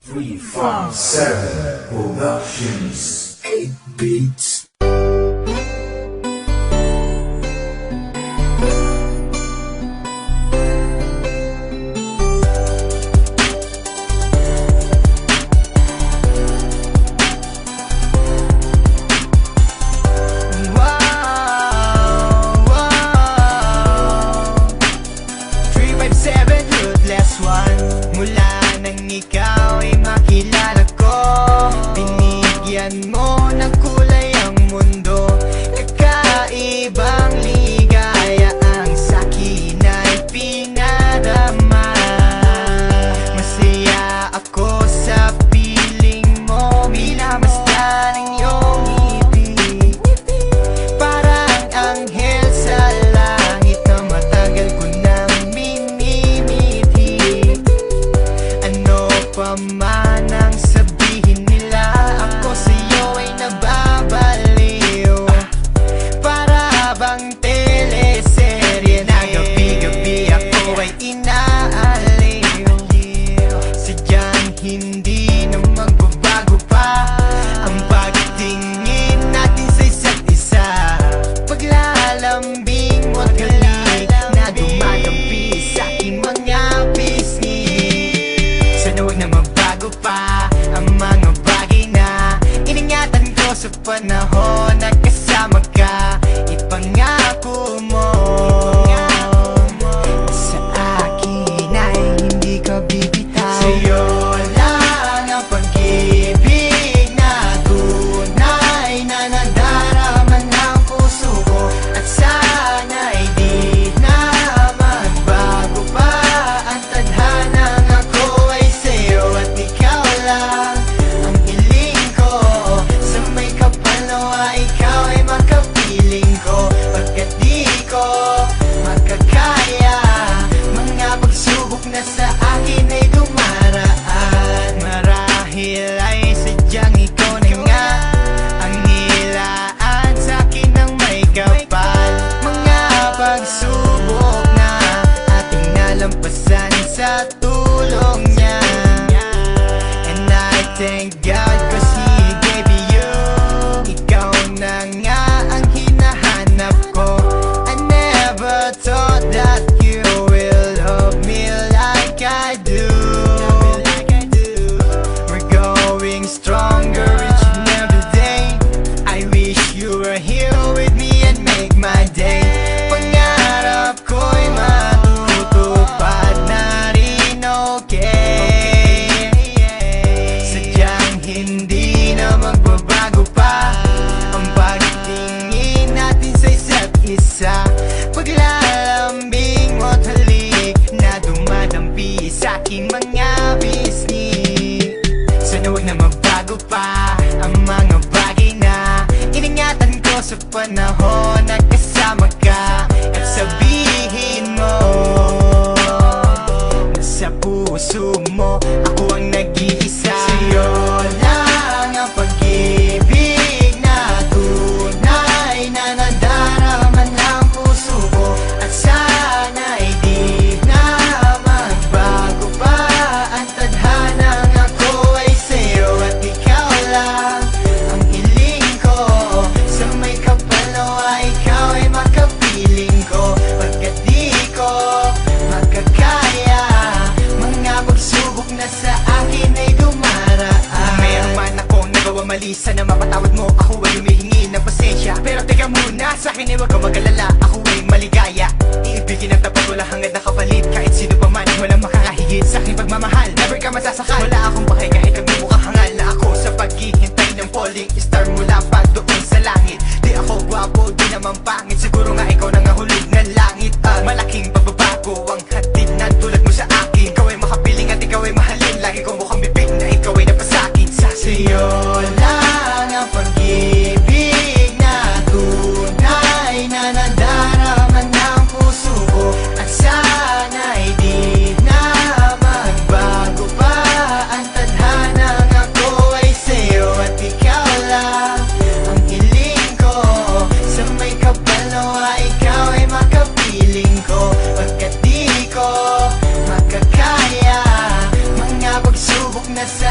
357 Productions 8 Beats. Ikaw ay makilala ko, binigyan mo ng kulay ang mundo. Kakaibang ligaya ang sa'kin ay pinarama. Masaya ako sa piling mo, minamasdan ang iyong ngiti. Parang anghel sa langit na matagal ko nang minimiti. Ano pa man ang sabihin nila, ako sa'yo ay nababaliw. Para bang teleserye na gabi-gabi ako ay inaaliw. Sadyang hindi na magbabago pa ang pagtingin natin sa isa't isa. Paglalambing mo at galing na dumadampi sa aking mga pisngi. Sana huwag na magbago pa ang mga bagay na iningatan ko sa panahon na kasama ka. Ipangako mo sa akin ay hindi ka bibitaw. Sa'yo lang ang pag-ibig na tunay na nadarama ng puso ko. At sana'y di na magbago pa ang tadhanang ako ay sa'yo. At ikaw lang ang hiling ko, sa may kapalawa ikaw ay makapiling ko. Pagkat di ko makakaya mga pagsubok na sa akin ay dumaraan. Marahil ay sadyang ikaw na nga ang nilaan sa'kin ng may kapal. Mga pagsubok na ating nalampasan sa tulong niya. And I thank God 'cause He gave me you. Ikaw na nga ang hinahanap ko. I never thought that you will love me like I do. We're going stronger each and every day. I wish you were here with me and make my day. Pangarap ko'y matutupad na rin, okay? Sadyang hindi na magbabago pa ang pagtingin natin sa isa't isa. Paglalambing mo't halik na dumadampi sa aking mga bisni. Sana huwag na magbago pa ang mga bagay na iningatan ko sa panahon na kasama ka. At sabihin mo na sa puso mo ako ang nag-iisa. Sa'yo lang ang pag-ibig na tunay na nadarama ng puso ko. At sana'y di na magbago pa ang tadhanang ako ay sa'yo. At ikaw lang ang hiling ko, sa may kapalawa ikaw ay makapiling ko. Pagkat di ko makakaya mga pagsubok na sa akin ay dumaraan. Meron man akong nagawa mali, sana mapatawad mo. Ako ay humihingi ng pasensya, pero teka muna, sa akin ay huwag kang mag-alala. Ako ay maligaya, iibigin ang tapat, wala hangad na kapalit. Kahit sino pa man, walang makakahigit sa aking pagmamahal. Never ka masasakal, wala akong pakay kahit nagmumukhang hangal na ako sa paghihintay ng falling star mula pa doon sa langit. Di ako gwapo, di naman pangit, siguro nga ikaw na nga hulog ng langit. Malaking pagbabago ang hatid na tulad mo sa akin. Ikaw ay makapiling at ikaw ay mahalin, lagi ko mukhang bibig na ikaw ay napasakin. Sa'yo lang ang pag-ibig na tunay na nadarama ng puso ko. At sana'y di na magbago pa ang tadhanang ako ay sa'yo. At ikaw lang ang hiling ko, sa may kapalawa ikaw ay makapiling ko. Pagkat di ko makakaya mga pagsubok na sa